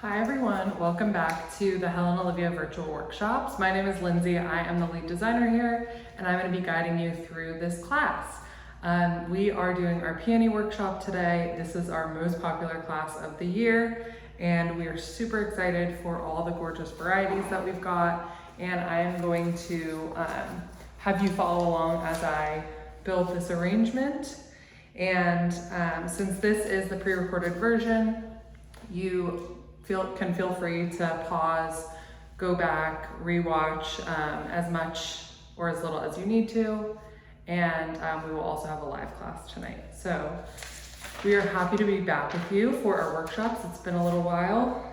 Hi everyone, welcome back to the Helen Olivia virtual workshops. My name is Lindsay, I am the lead designer here, and I'm going to be guiding you through this class. We are doing our peony workshop today. This is our most popular class of the year, and we are super excited for all the gorgeous varieties that we've got, and I am going to have you follow along as I build this arrangement. And since this is the pre-recorded version, you can feel free to pause, go back, rewatch as much or as little as you need to. And we will also have a live class tonight. So we are happy to be back with you for our workshops. It's been a little while.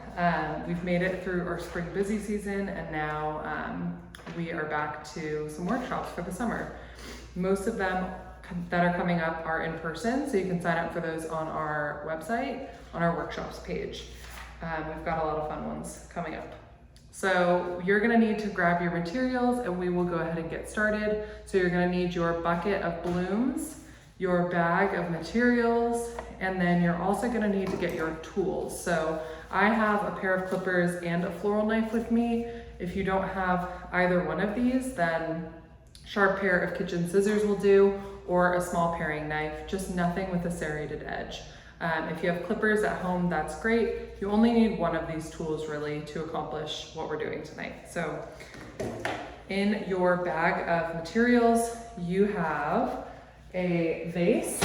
We've made it through our spring busy season, and now we are back to some workshops for the summer. Most of them that are coming up are in person, so you can sign up for those on our website, on our workshops page. We've got a lot of fun ones coming up. So you're gonna need to grab your materials and we will go ahead and get started. So you're gonna need your bucket of blooms, your bag of materials, and then you're also gonna need to get your tools. So I have a pair of clippers and a floral knife with me. If you don't have either one of these, then sharp pair of kitchen scissors will do, or a small paring knife, just nothing with a serrated edge. If you have clippers at home, that's great. You only need one of these tools really to accomplish what we're doing tonight. So in your bag of materials, you have a vase.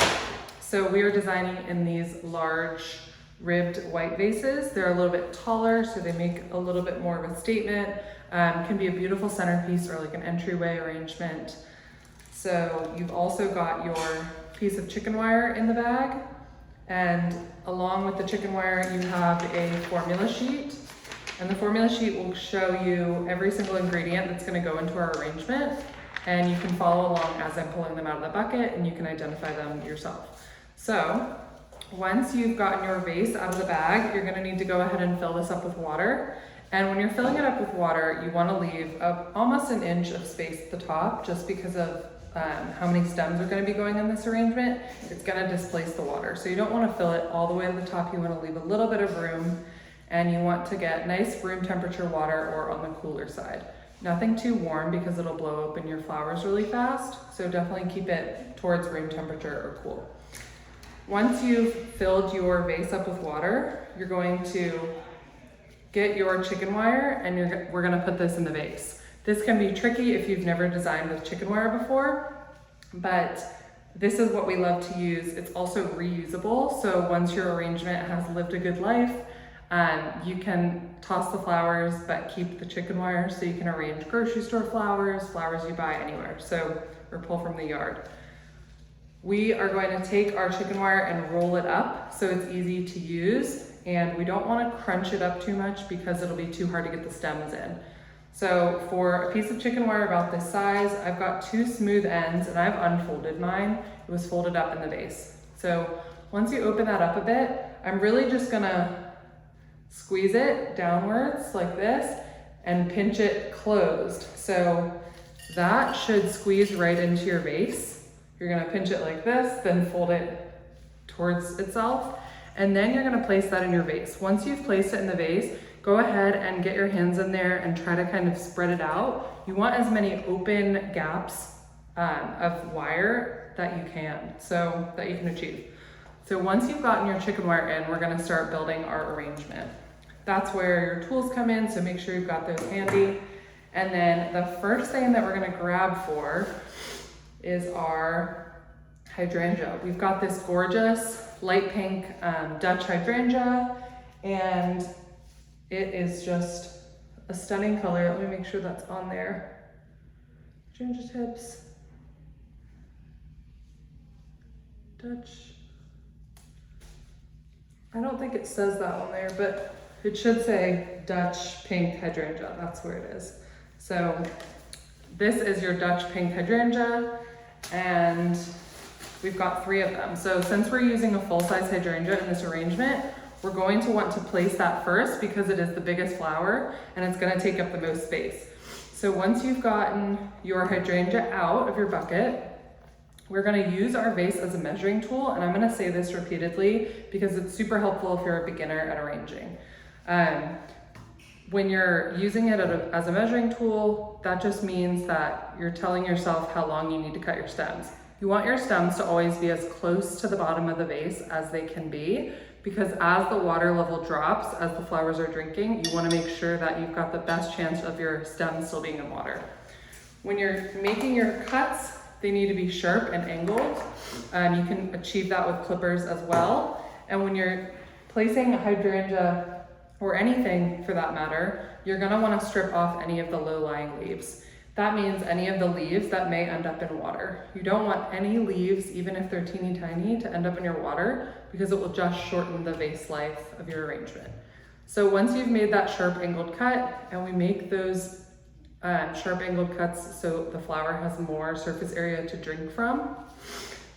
So we are designing in these large ribbed white vases. They're a little bit taller, so they make a little bit more of a statement. Can be a beautiful centerpiece or like an entryway arrangement. So you've also got your piece of chicken wire in the bag. And along with the chicken wire, you have a formula sheet. And the formula sheet will show you every single ingredient that's gonna go into our arrangement. And you can follow along as I'm pulling them out of the bucket, and you can identify them yourself. So once you've gotten your vase out of the bag, you're gonna need to go ahead and fill this up with water. And when you're filling it up with water, you wanna leave almost an inch of space at the top, just because of how many stems are going to be going in this arrangement. It's going to displace the water. So you don't want to fill it all the way to the top. You want to leave a little bit of room, and you want to get nice room temperature water or on the cooler side. Nothing too warm because it'll blow open your flowers really fast. So definitely keep it towards room temperature or cool. Once you've filled your vase up with water, you're going to get your chicken wire, and we're going to put this in the vase. This can be tricky if you've never designed with chicken wire before, but this is what we love to use. It's also reusable, so once your arrangement has lived a good life, you can toss the flowers but keep the chicken wire, so you can arrange grocery store flowers, flowers you buy anywhere, or pull from the yard. We are going to take our chicken wire and roll it up so it's easy to use, and we don't want to crunch it up too much because it'll be too hard to get the stems in. So for a piece of chicken wire about this size, I've got 2 smooth ends, and I've unfolded mine. It was folded up in the vase. So once you open that up a bit, I'm really just gonna squeeze it downwards like this and pinch it closed. So that should squeeze right into your vase. You're gonna pinch it like this, then fold it towards itself, and then you're gonna place that in your vase. Once you've placed it in the vase, go ahead and get your hands in there and try to kind of spread it out. You want as many open gaps of wire that you can, so that you can achieve. So once you've gotten your chicken wire in, we're gonna start building our arrangement. That's where your tools come in, so make sure you've got those handy. And then the first thing that we're gonna grab for is our hydrangea. We've got this gorgeous light pink Dutch hydrangea, and it is just a stunning color. Let me make sure that's on there. Hydrangea tips. Dutch. I don't think it says that on there, but it should say Dutch pink hydrangea. That's where it is. So this is your Dutch pink hydrangea, and we've got 3 of them. So since we're using a full-size hydrangea in this arrangement, we're going to want to place that first because it is the biggest flower and it's going to take up the most space. So once you've gotten your hydrangea out of your bucket, we're going to use our vase as a measuring tool, and I'm going to say this repeatedly because it's super helpful if you're a beginner at arranging. When you're using it as a measuring tool, that just means that you're telling yourself how long you need to cut your stems. You want your stems to always be as close to the bottom of the vase as they can be, because as the water level drops, as the flowers are drinking, you want to make sure that you've got the best chance of your stems still being in water. When you're making your cuts, they need to be sharp and angled. You can achieve that with clippers as well. And when you're placing a hydrangea, or anything for that matter, you're gonna wanna strip off any of the low-lying leaves. That means any of the leaves that may end up in water. You don't want any leaves, even if they're teeny tiny, to end up in your water, because it will just shorten the vase life of your arrangement. So once you've made that sharp angled cut, and we make those sharp angled cuts so the flower has more surface area to drink from,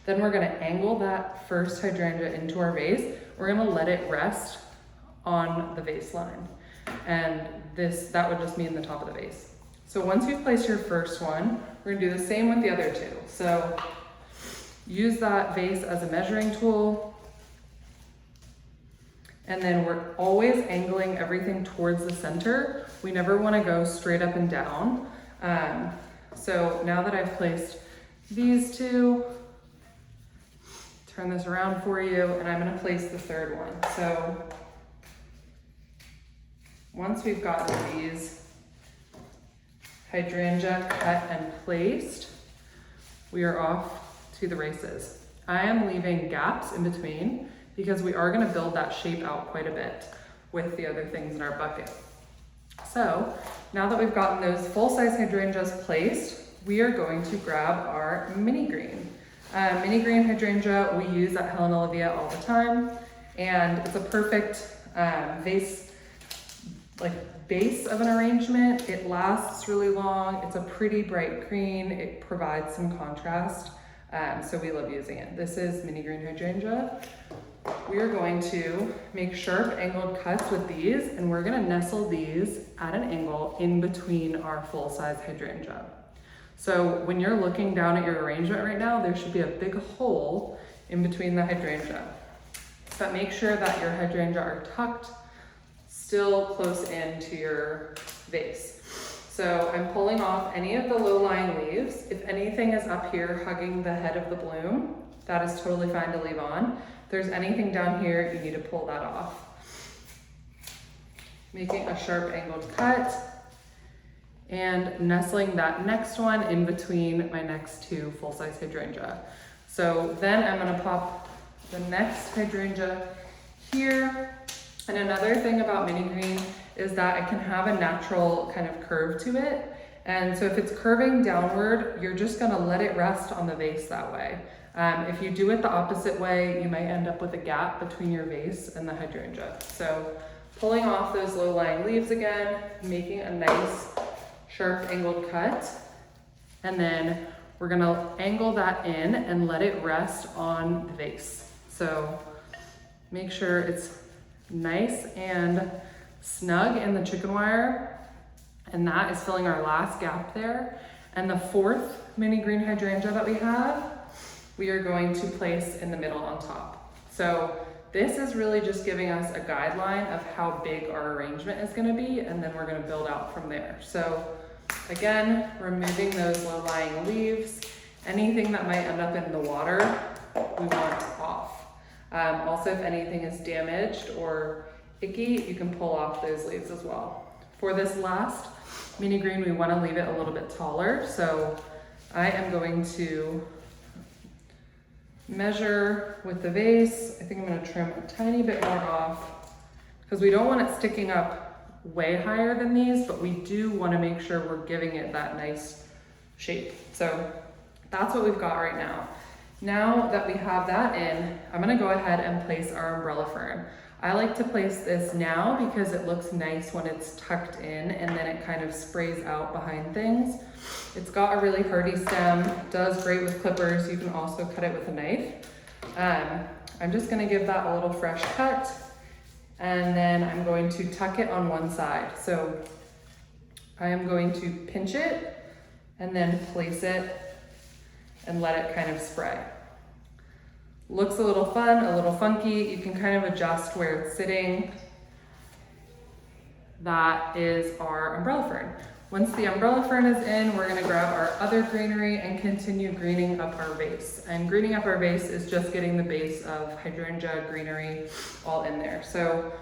then we're gonna angle that first hydrangea into our vase. We're gonna let it rest on the vase line. And that would just mean the top of the vase. So once you've placed your first one, we're gonna do the same with the other two. So use that vase as a measuring tool. And then we're always angling everything towards the center. We never wanna go straight up and down. So now that I've placed these two, turn this around for you, and I'm gonna place the third one. So once we've got these hydrangea cut and placed, we are off to the races. I am leaving gaps in between because we are gonna build that shape out quite a bit with the other things in our bucket. So now that we've gotten those full-size hydrangeas placed, we are going to grab our mini green. Mini green hydrangea we use at Helen Olivia all the time, and it's a perfect base of an arrangement. It lasts really long. It's a pretty bright green. It provides some contrast, so we love using it. This is mini green hydrangea. We are going to make sharp angled cuts with these, and we're gonna nestle these at an angle in between our full-size hydrangea. So when you're looking down at your arrangement right now, there should be a big hole in between the hydrangea. But make sure that your hydrangea are tucked still close in to your vase. So I'm pulling off any of the low-lying leaves. If anything is up here hugging the head of the bloom, that is totally fine to leave on. If there's anything down here, you need to pull that off. Making a sharp angled cut and nestling that next one in between my next two full-size hydrangea. So then I'm gonna pop the next hydrangea here. And another thing about mini green is that it can have a natural kind of curve to it. And so if it's curving downward, you're just gonna let it rest on the vase that way. If you do it the opposite way, you might end up with a gap between your vase and the hydrangea. So pulling off those low-lying leaves again, making a nice sharp angled cut, and then we're gonna angle that in and let it rest on the vase. So make sure it's nice and snug in the chicken wire, and that is filling our last gap there. And the fourth mini green hydrangea that we have, we are going to place in the middle on top. So this is really just giving us a guideline of how big our arrangement is gonna be, and then we're gonna build out from there. So again, removing those low-lying leaves, anything that might end up in the water, we want off. Also, if anything is damaged or icky, you can pull off those leaves as well. For this last mini green, we want to leave it a little bit taller. So I am going to measure with the vase. I think I'm going to trim a tiny bit more off because we don't want it sticking up way higher than these, but we do want to make sure we're giving it that nice shape. So that's what we've got right now. Now that we have that in, I'm gonna go ahead and place our umbrella fern. I like to place this now because it looks nice when it's tucked in and then it kind of sprays out behind things. It's got a really hardy stem, does great with clippers. You can also cut it with a knife. I'm just gonna give that a little fresh cut, and then I'm going to tuck it on one side. So I am going to pinch it and then place it and let it kind of spray. Looks a little fun, a little funky. You can kind of adjust where it's sitting. that is our umbrella fern. Once the umbrella fern is in, we're gonna grab our other greenery and continue greening up our vase. And greening up our vase is just getting the base of hydrangea greenery all in there. So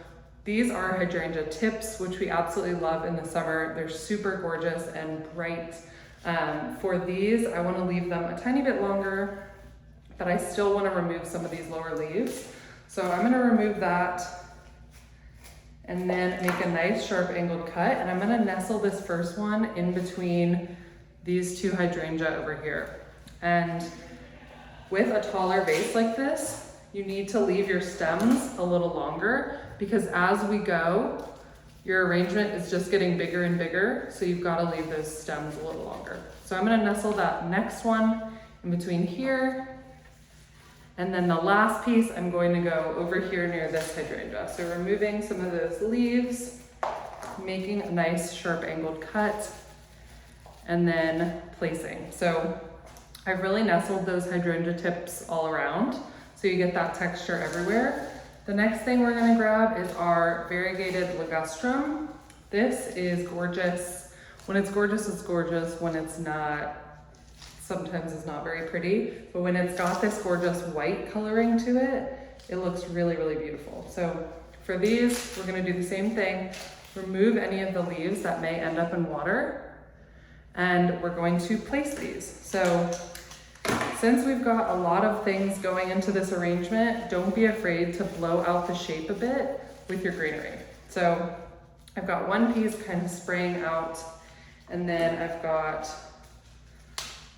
these are hydrangea tips, which we absolutely love in the summer. They're super gorgeous and bright. For these, I wanna leave them a tiny bit longer, but I still wanna remove some of these lower leaves. So I'm gonna remove that and then make a nice sharp angled cut. And I'm gonna nestle this first one in between these two hydrangea over here. And with a taller vase like this, you need to leave your stems a little longer because as we go, your arrangement is just getting bigger and bigger. So you've gotta leave those stems a little longer. So I'm gonna nestle that next one in between here. And then the last piece, I'm going to go over here near this hydrangea. So removing some of those leaves, making a nice sharp angled cut, and then placing. So I've really nestled those hydrangea tips all around, so you get that texture everywhere. The next thing we're gonna grab is our variegated ligustrum. This is gorgeous. When it's gorgeous, it's gorgeous. When it's not, sometimes it's not very pretty, but when it's got this gorgeous white coloring to it, it looks really, really beautiful. So for these, we're gonna do the same thing. Remove any of the leaves that may end up in water, and we're going to place these. So since we've got a lot of things going into this arrangement, don't be afraid to blow out the shape a bit with your greenery. So I've got one piece kind of spraying out, and then I've got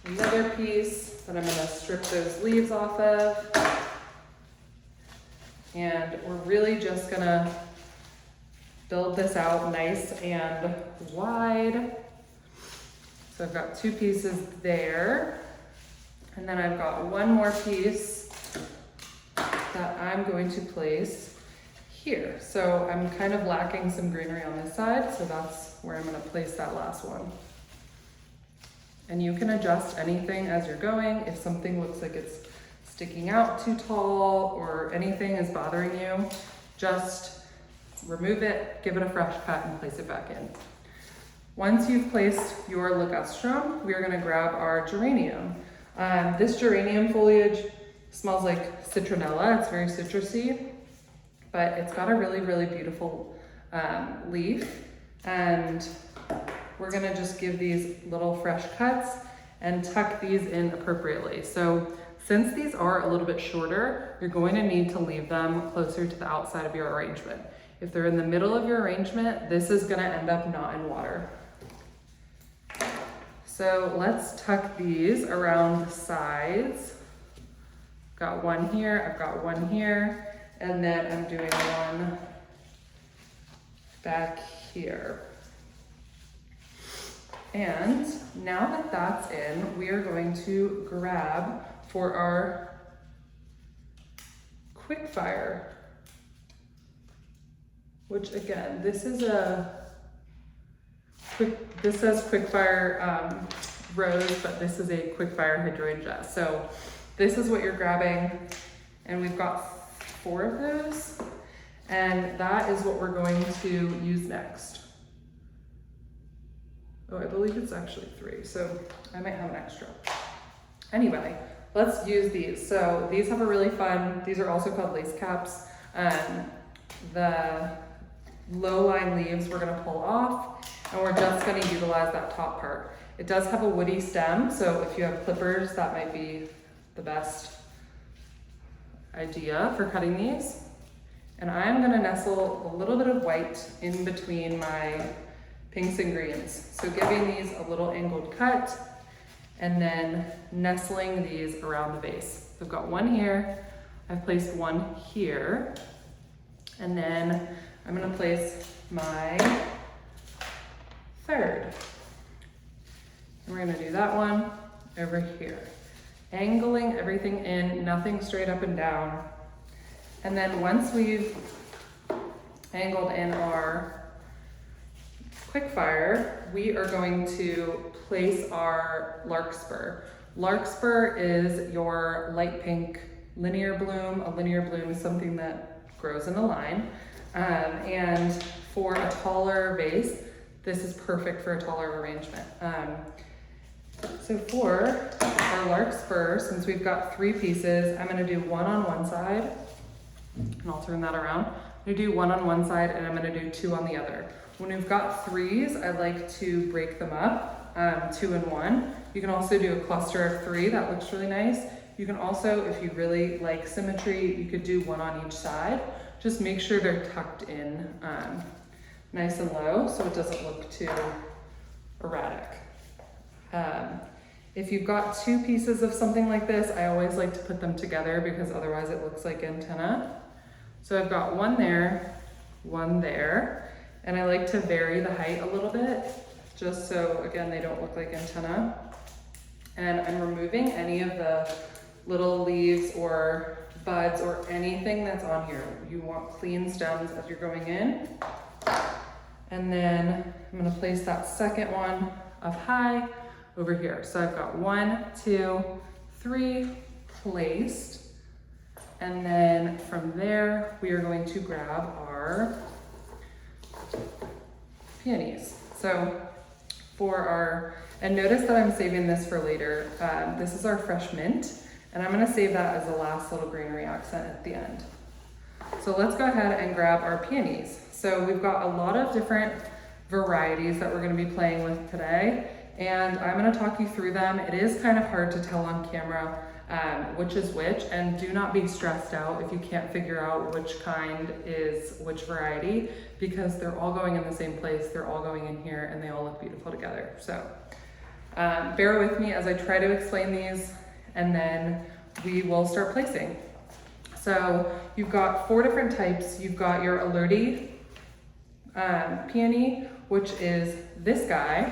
another piece that I'm gonna strip those leaves off of. And we're really just gonna build this out nice and wide. So I've got two pieces there. And then I've got one more piece that I'm going to place here. So I'm kind of lacking some greenery on this side, so that's where I'm gonna place that last one. And you can adjust anything as you're going. If something looks like it's sticking out too tall or anything is bothering you, just remove it, give it a fresh cut, and place it back in. Once you've placed your ligustrum, we are gonna grab our geranium. This geranium foliage smells like citronella. It's very citrusy, but it's got a really, really beautiful leaf. And we're gonna just give these little fresh cuts and tuck these in appropriately. So since these are a little bit shorter, you're going to need to leave them closer to the outside of your arrangement. If they're in the middle of your arrangement, this is gonna end up not in water. So let's tuck these around the sides. Got one here, I've got one here, and then I'm doing one back here. And now that that's in, we are going to grab for our quickfire, which again, this is this says quickfire rose, but this is a quickfire hydrangea. So this is what you're grabbing, and we've got 4 of those, and that is what we're going to use next. Oh, I believe it's actually 3, so I might have an extra. Anyway, let's use these. So these have a really fun, these are also called lace caps. The low line leaves we're gonna pull off, and we're just gonna utilize that top part. It does have a woody stem, so if you have clippers, that might be the best idea for cutting these. And I'm gonna nestle a little bit of white in between my pinks and greens. So giving these a little angled cut and then nestling these around the base. So I've got one here, I've placed one here, and then I'm gonna place my third. And we're gonna do that one over here. Angling everything in, nothing straight up and down. And then once we've angled in our quickfire, we are going to place our larkspur. Larkspur is your light pink linear bloom. A linear bloom is something that grows in a line. And for a taller vase, this is perfect for a taller arrangement. So for our larkspur, since we've got 3 pieces, I'm gonna do one on one side, and I'll turn that around. I'm gonna do one on one side, and I'm gonna do 2 on the other. When we've got 3s, I like to break them up, 2 and 1. You can also do a cluster of 3, that looks really nice. You can also, if you really like symmetry, you could do 1 on each side. Just make sure they're tucked in nice and low so it doesn't look too erratic. If you've got 2 pieces of something like this, I always like to put them together because otherwise it looks like antenna. So I've got 1 there, 1 there, and I like to vary the height a little bit just so, again, they don't look like antenna. And I'm removing any of the little leaves or buds or anything that's on here. You want clean stems as you're going in. And then I'm gonna place that second one up high over here. So I've got 1, 2, 3 placed. And then from there, we are going to grab our peonies. So for our, and notice that I'm saving this for later. This is our fresh mint, and I'm gonna save that as the last little greenery accent at the end. So let's go ahead and grab our peonies. So we've got a lot of different varieties that we're gonna be playing with today, and I'm gonna talk you through them. It is kind of hard to tell on camera which is which, and do not be stressed out if you can't figure out which kind is which variety, because they're all going in the same place, they're all going in here, and they all look beautiful together. So bear with me as I try to explain these, and then we will start placing. So you've got 4 different types. You've got your Alerte peony, which is this guy,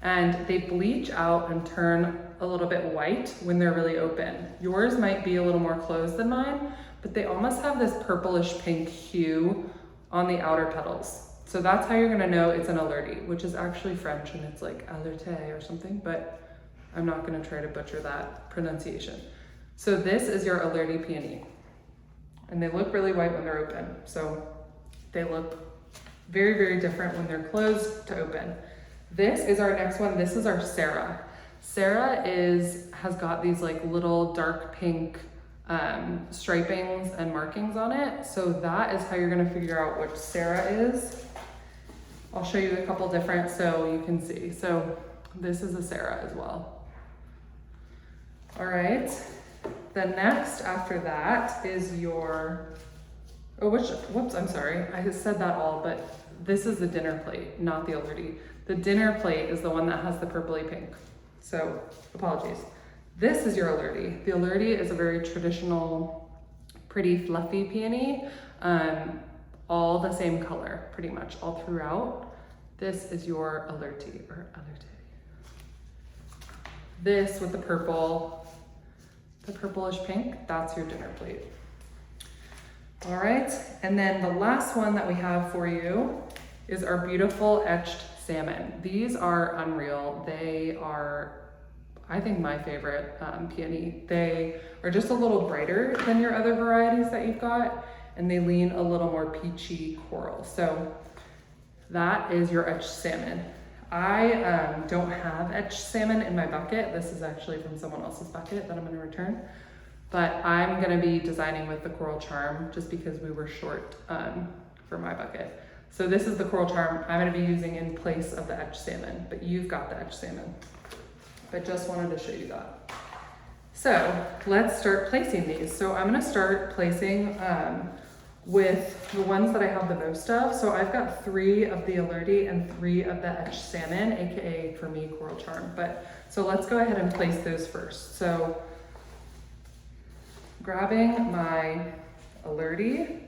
and they bleach out and turn a little bit white when they're really open. Yours might be a little more closed than mine, but they almost have this purplish pink hue on the outer petals. So that's how you're gonna know it's an Alerte, which is actually French, and it's like Alerte or something, but I'm not gonna try to butcher that pronunciation. So this is your Alerte peony, and they look really white when they're open. So they look very, very different when they're closed to open. This is our next one. This is our Sarah. Sarah has got these like little dark pink stripings and markings on it. So that is how you're gonna figure out which Sarah is. I'll show you a couple different so you can see. So this is a Sarah as well. All right, the next after that is your, whoops, I'm sorry. I just said that all, but this is the dinner plate, not the Alerte. The dinner plate is the one that has the purpley pink. So apologies. This is your Alerte. The Alerte is a very traditional, pretty fluffy peony, all the same color, pretty much all throughout. This is your Alerte, or Alerte. This with the purple, the purplish pink, that's your dinner plate. All right, and then the last one that we have for you is our beautiful etched salmon. These are unreal. They are, I think, my favorite peony. They are just a little brighter than your other varieties that you've got, and they lean a little more peachy coral. So that is your etched salmon. I don't have etched salmon in my bucket. This is actually from someone else's bucket that I'm gonna return. But I'm gonna be designing with the coral charm just because we were short for my bucket. So this is the coral charm I'm gonna be using in place of the etched salmon, but you've got the etched salmon. But just wanted to show you that. So let's start placing these. So I'm gonna start placing with the ones that I have the most of. So I've got 3 of the Alerte and 3 of the etched salmon, AKA for me, coral charm. But so let's go ahead and place those first. So grabbing my Alerte,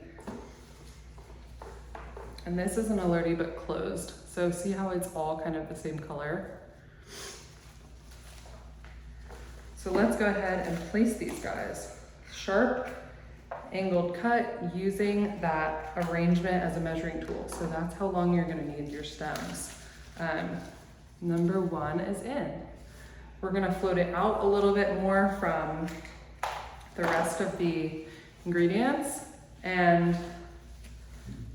and this is an Alerte but closed. So see how it's all kind of the same color? So let's go ahead and place these guys. Sharp, angled cut using that arrangement as a measuring tool. So that's how long you're gonna need your stems. Number 1 is in. We're gonna float it out a little bit more from the rest of the ingredients, and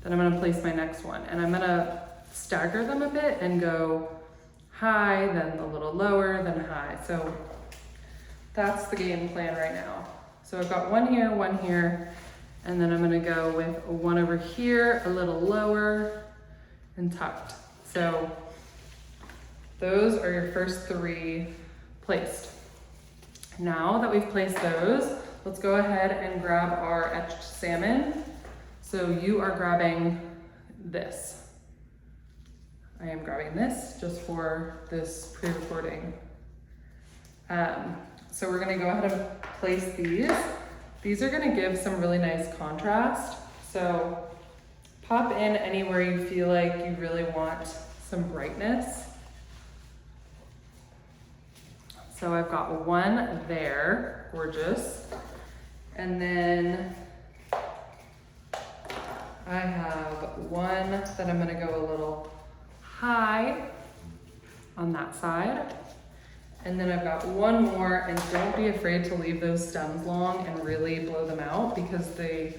then I'm gonna place my next one. And I'm gonna stagger them a bit and go high, then a little lower, then high. So that's the game plan right now. So I've got one here, and then I'm gonna go with one over here, a little lower and tucked. So those are your first 3 placed. Now that we've placed those, let's go ahead and grab our etched salmon. So you are grabbing this. I am grabbing this just for this pre-recording. So we're gonna go ahead and place these. These are gonna give some really nice contrast. So pop in anywhere you feel like you really want some brightness. So I've got one there, gorgeous. And then I have one that I'm gonna go a little high on that side. And then I've got one more, and don't be afraid to leave those stems long and really blow them out, because they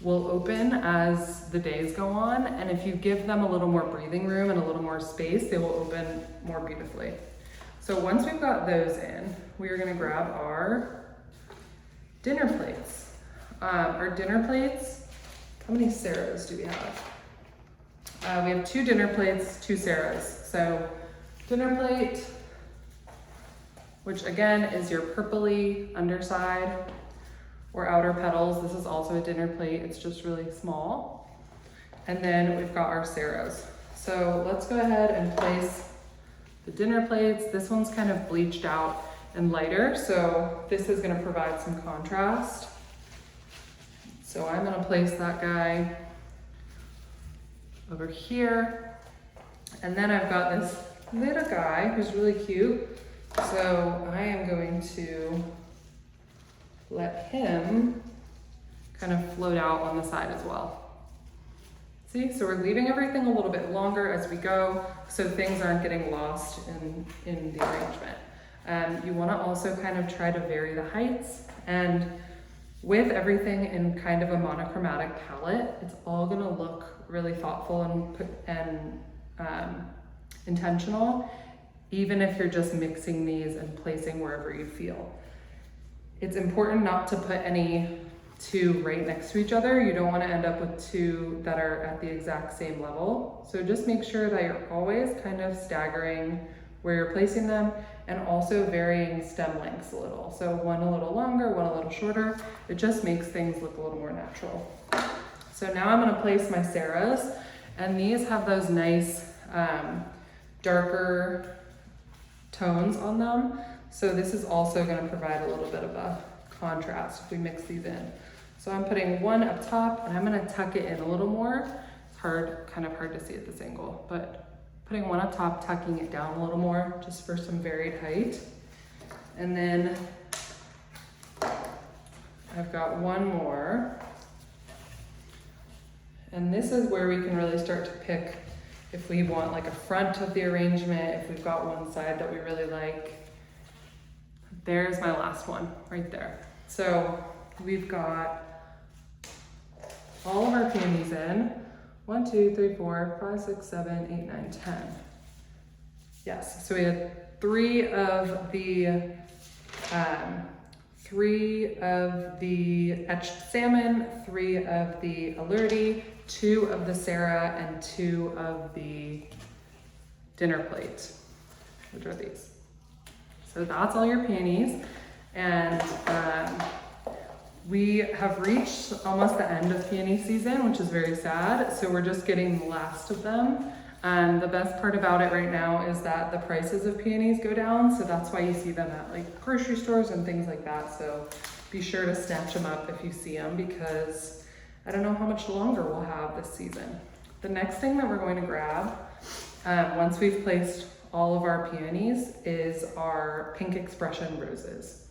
will open as the days go on. And if you give them a little more breathing room and a little more space, they will open more beautifully. So once we've got those in, we are gonna grab our dinner plates. Our dinner plates, how many Sarahs do we have? We have 2 dinner plates, 2 Sarahs. So dinner plate, which again is your purpley underside or outer petals. This is also a dinner plate, it's just really small. And then we've got our Sarahs. So let's go ahead and place the dinner plates. This one's kind of bleached out and lighter, so this is gonna provide some contrast. So I'm gonna place that guy over here. And then I've got this little guy who's really cute. So I am going to let him kind of float out on the side as well. See, so we're leaving everything a little bit longer as we go, so things aren't getting lost in the arrangement. You wanna also kind of try to vary the heights, and with everything in kind of a monochromatic palette, it's all gonna look really thoughtful and intentional, even if you're just mixing these and placing wherever you feel. It's important not to put any 2 right next to each other. You don't want to end up with 2 that are at the exact same level. So just make sure that you're always kind of staggering where you're placing them, and also varying stem lengths a little. So one a little longer, one a little shorter. It just makes things look a little more natural. So now I'm gonna place my Sarahs, and these have those nice darker tones on them. So this is also gonna provide a little bit of a contrast if we mix these in. So I'm putting one up top, and I'm gonna tuck it in a little more. It's kind of hard to see at this angle, but putting one up top, tucking it down a little more, just for some varied height. And then I've got one more. And this is where we can really start to pick if we want like a front of the arrangement, if we've got one side that we really like. There's my last one right there. So we've got all of our peonies in. 1, 2, 3, 4, 5, 6, 7, 8, 9, 10. Yes, so we had 3 of the etched salmon, 3 of the alurdi, 2 of the Sarah, and 2 of the dinner plate, which are these. So that's all your peonies. And we have reached almost the end of peony season, which is very sad. So we're just getting the last of them. The best part about it right now is that the prices of peonies go down. So that's why you see them at like grocery stores and things like that. So be sure to snatch them up if you see them, because I don't know how much longer we'll have this season. The next thing that we're going to grab, once we've placed all of our peonies, is our pink expression roses.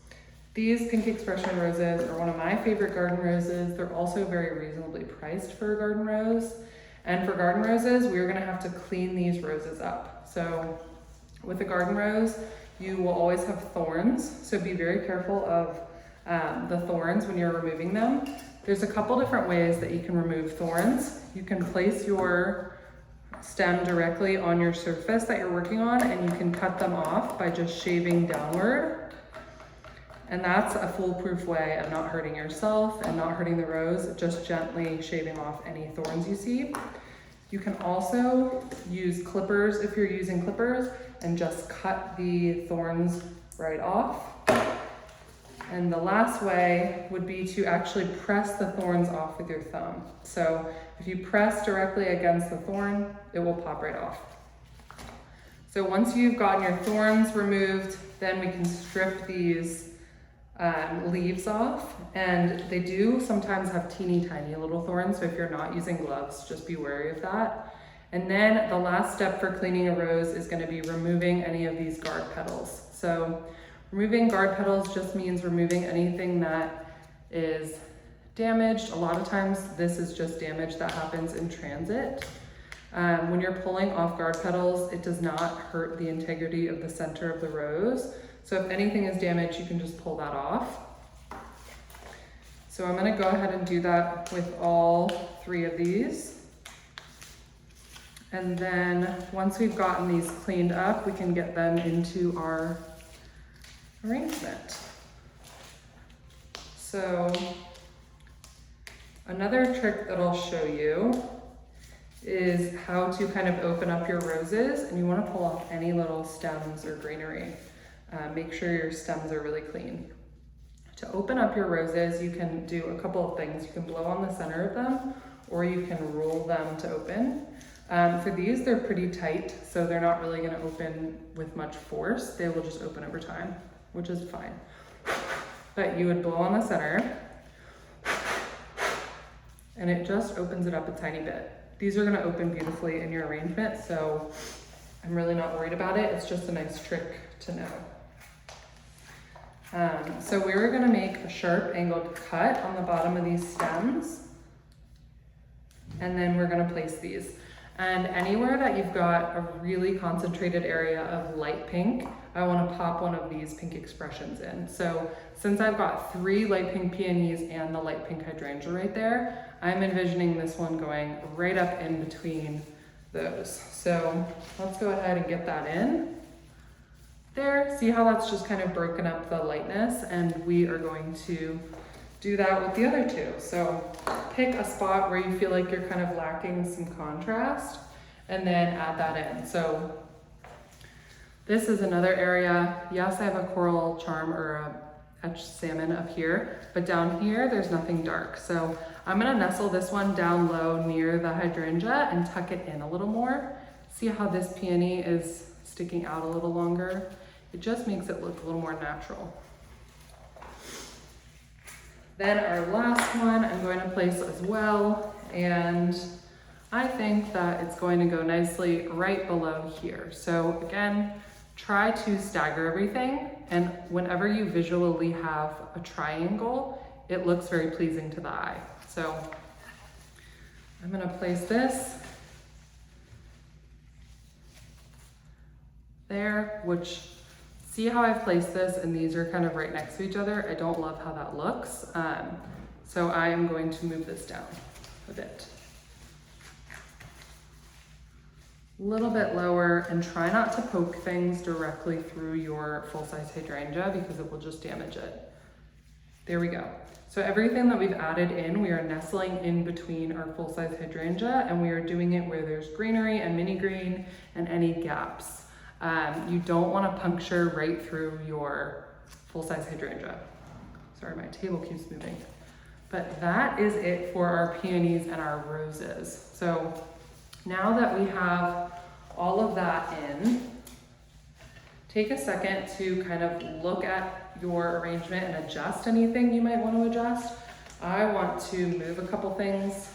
These pink expression roses are one of my favorite garden roses. They're also very reasonably priced for a garden rose. And for garden roses, we're gonna have to clean these roses up. So with a garden rose, you will always have thorns. So be very careful of the thorns when you're removing them. There's a couple different ways that you can remove thorns. You can place your stem directly on your surface that you're working on, and you can cut them off by just shaving downward. And that's a foolproof way of not hurting yourself and not hurting the rose, just gently shaving off any thorns you see. You can also use clippers if you're using clippers and just cut the thorns right off. And the last way would be to actually press the thorns off with your thumb. So if you press directly against the thorn, it will pop right off. So once you've gotten your thorns removed, then we can strip these leaves off, and they do sometimes have teeny tiny little thorns, so if you're not using gloves, just be wary of that. And then the last step for cleaning a rose is going to be removing any of these guard petals. So removing guard petals just means removing anything that is damaged. A lot of times this is just damage that happens in transit. When you're pulling off guard petals, it does not hurt the integrity of the center of the rose. So if anything is damaged, you can just pull that off. So I'm gonna go ahead and do that with all 3 of these. And then once we've gotten these cleaned up, we can get them into our arrangement. So another trick that I'll show you is how to kind of open up your roses, and you wanna pull off any little stems or greenery. Make sure your stems are really clean. To open up your roses, you can do a couple of things. You can blow on the center of them, or you can roll them to open. For these, they're pretty tight, so they're not really gonna open with much force. They will just open over time, which is fine. But you would blow on the center, and it just opens it up a tiny bit. These are gonna open beautifully in your arrangement, so I'm really not worried about it. It's just a nice trick to know. So we're gonna make a sharp angled cut on the bottom of these stems, and then we're gonna place these. And anywhere that you've got a really concentrated area of light pink, I wanna pop one of these pink expressions in. So since I've got 3 light pink peonies and the light pink hydrangea right there, I'm envisioning this one going right up in between those. So let's go ahead and get that in. There, see how that's just kind of broken up the lightness, and we are going to do that with the other 2. So pick a spot where you feel like you're kind of lacking some contrast, and then add that in. So this is another area. Yes, I have a coral charm or a etched salmon up here, but down here there's nothing dark. So I'm gonna nestle this one down low near the hydrangea and tuck it in a little more. See how this peony is sticking out a little longer? It just makes it look a little more natural. Then our last one I'm going to place as well, and I think that it's going to go nicely right below here. So again, try to stagger everything, and whenever you visually have a triangle, it looks very pleasing to the eye. So I'm gonna place this there, which, see how I've placed this and these are kind of right next to each other? I don't love how that looks. So I am going to move this down a bit. A little bit lower, and try not to poke things directly through your full-size hydrangea because it will just damage it. There we go. So everything that we've added in, we are nestling in between our full-size hydrangea, and we are doing it where there's greenery and mini green and any gaps. You don't want to puncture right through your full-size hydrangea. Sorry, my table keeps moving. But that is it for our peonies and our roses. So now that we have all of that in, take a second to kind of look at your arrangement and adjust anything you might want to adjust. I want to move a couple things.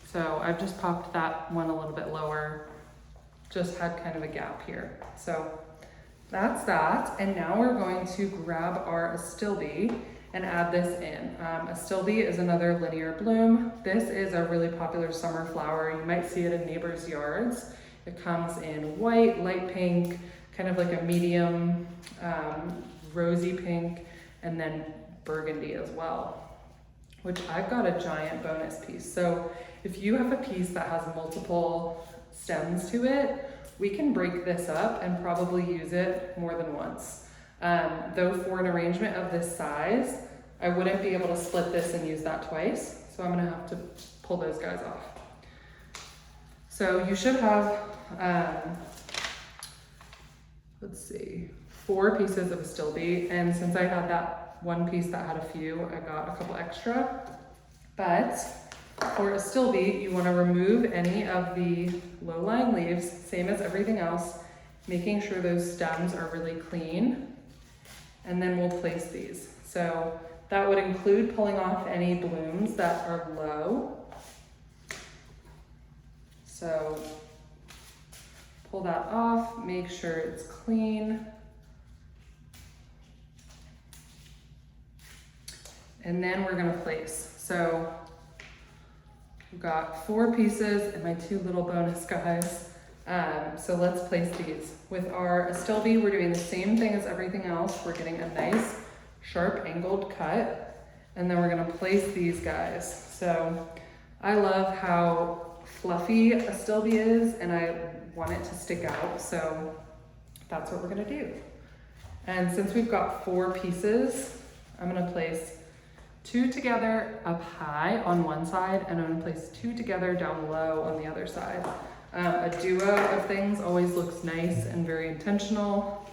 So I've just popped that one a little bit lower. Just had kind of a gap here. So that's that. And now we're going to grab our astilbe and add this in. Astilbe is another linear bloom. This is a really popular summer flower. You might see it in neighbors' yards. It comes in white, light pink, kind of like a medium rosy pink, and then burgundy as well, which I've got a giant bonus piece. So if you have a piece that has multiple stems to it, we can break this up and probably use it more than once. Though for an arrangement of this size, I wouldn't be able to split this and use that twice. So I'm gonna have to pull those guys off. So you should have, let's see, 4 pieces of astilbe. And since I had that one piece that had a few, I got a couple extra. But for astilbe, you wanna remove any of the low-lying leaves, same as everything else, making sure those stems are really clean. And then we'll place these. So that would include pulling off any blooms that are low. So pull that off, make sure it's clean. And then we're gonna place. So we've got 4 pieces and my 2 little bonus guys. So let's place these. With our astilbe, we're doing the same thing as everything else. We're getting a nice, sharp angled cut, and then we're gonna place these guys. So I love how fluffy astilbe is, and I want it to stick out, so that's what we're gonna do. And since we've got 4 pieces, I'm gonna place 2 together up high on one side, and I'm gonna place 2 together down low on the other side. A duo of things always looks nice and very intentional.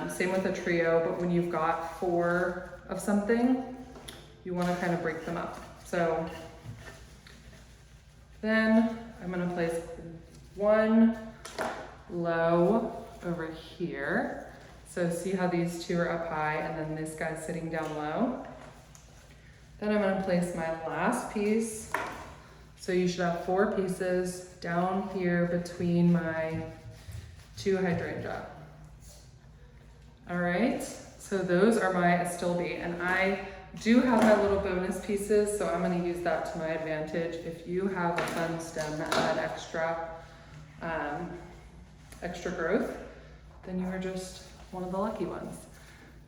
Same with a trio, but when you've got 4 of something, you wanna kind of break them up. So then I'm gonna place 1 low over here. So see how these 2 are up high and then this guy's sitting down low. Then I'm gonna place my last piece. So you should have 4 pieces down here between my 2 hydrangea. All right, so those are my astilbe, and I do have my little bonus pieces, so I'm gonna use that to my advantage. If you have a fun stem that had extra growth, then you are just one of the lucky ones.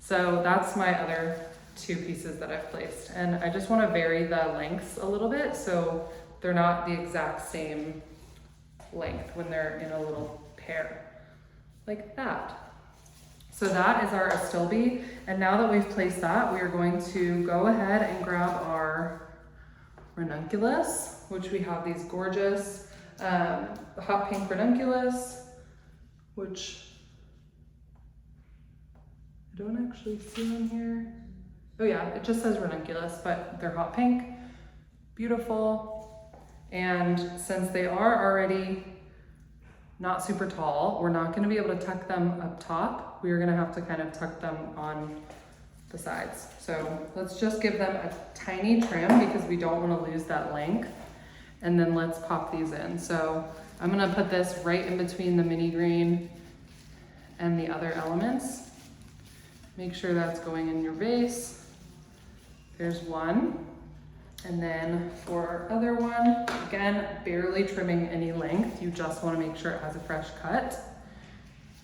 So that's my other 2 pieces that I've placed. And I just wanna vary the lengths a little bit so they're not the exact same length when they're in a little pair, like that. So that is our astilbe, and now that we've placed that, we are going to go ahead and grab our ranunculus, which we have these gorgeous hot pink ranunculus, which I don't actually see on here. Oh yeah, it just says ranunculus, but they're hot pink, beautiful. And since they are already not super tall, we're not gonna be able to tuck them up top. We're gonna have to kind of tuck them on the sides. So let's just give them a tiny trim because we don't wanna lose that length. And then let's pop these in. So I'm gonna put this right in between the mini green and the other elements. Make sure that's going in your vase. There's one. And then for our other one, again, barely trimming any length. You just wanna make sure it has a fresh cut.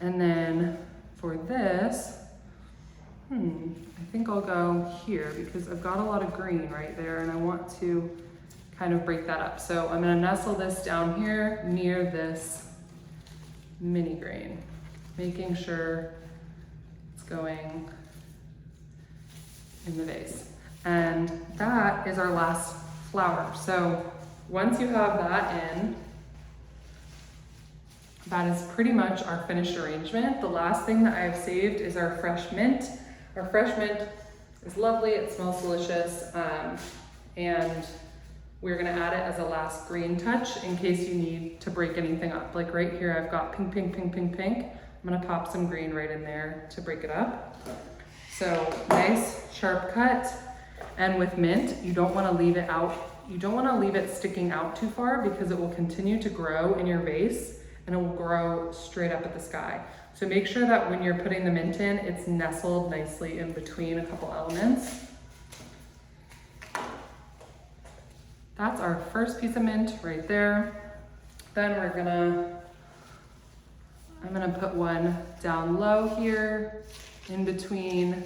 And then for this, I think I'll go here because I've got a lot of green right there and I want to kind of break that up. So I'm gonna nestle this down here near this mini green, making sure it's going in the vase. And that is our last flower. So once you have that in, that is pretty much our finished arrangement. The last thing that I have saved is our fresh mint. Our fresh mint is lovely, it smells delicious, and we're gonna add it as a last green touch in case you need to break anything up. Like right here, I've got pink, pink, pink, pink, pink. I'm gonna pop some green right in there to break it up. So nice, sharp cut. And with mint, you don't wanna leave it out. You don't wanna leave it sticking out too far because it will continue to grow in your vase and it will grow straight up at the sky. So make sure that when you're putting the mint in, it's nestled nicely in between a couple elements. That's our first piece of mint right there. Then I'm gonna put one down low here in between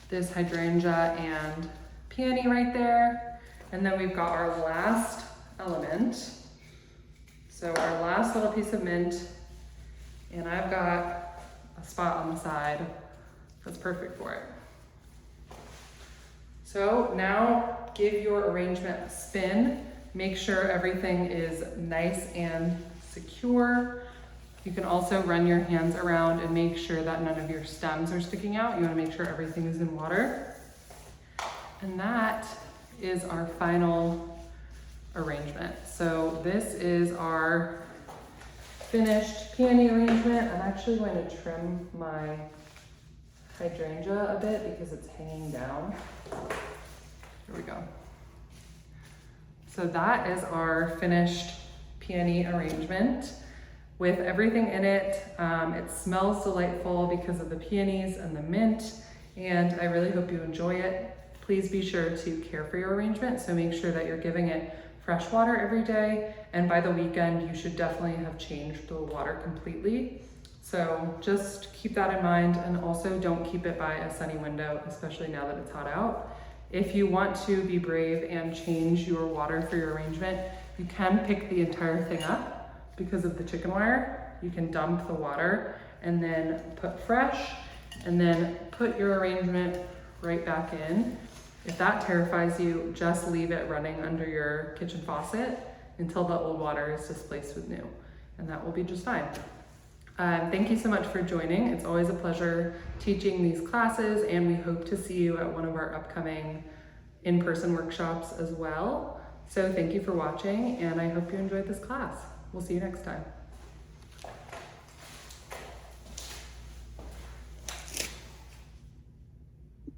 this hydrangea and peony right there. And then we've got our last element. So our last little piece of mint, and I've got a spot on the side that's perfect for it. So now give your arrangement a spin. Make sure everything is nice and secure. You can also run your hands around and make sure that none of your stems are sticking out. You want to make sure everything is in water. And that is our final arrangement. So this is our finished peony arrangement. I'm actually going to trim my hydrangea a bit because it's hanging down. Here we go. So that is our finished peony arrangement with everything in it. It smells delightful because of the peonies and the mint, and I really hope you enjoy it. Please be sure to care for your arrangement, so make sure that you're giving it fresh water every day, and by the weekend you should definitely have changed the water completely. So just keep that in mind, and also don't keep it by a sunny window, especially now that it's hot out. If you want to be brave and change your water for your arrangement, you can pick the entire thing up because of the chicken wire. You can dump the water and then put fresh, and then put your arrangement right back in. If that terrifies you, just leave it running under your kitchen faucet until the old water is displaced with new, and that will be just fine. Thank you so much for joining. It's always a pleasure teaching these classes, and we hope to see you at one of our upcoming in-person workshops as well. So thank you for watching, and I hope you enjoyed this class. We'll see you next time.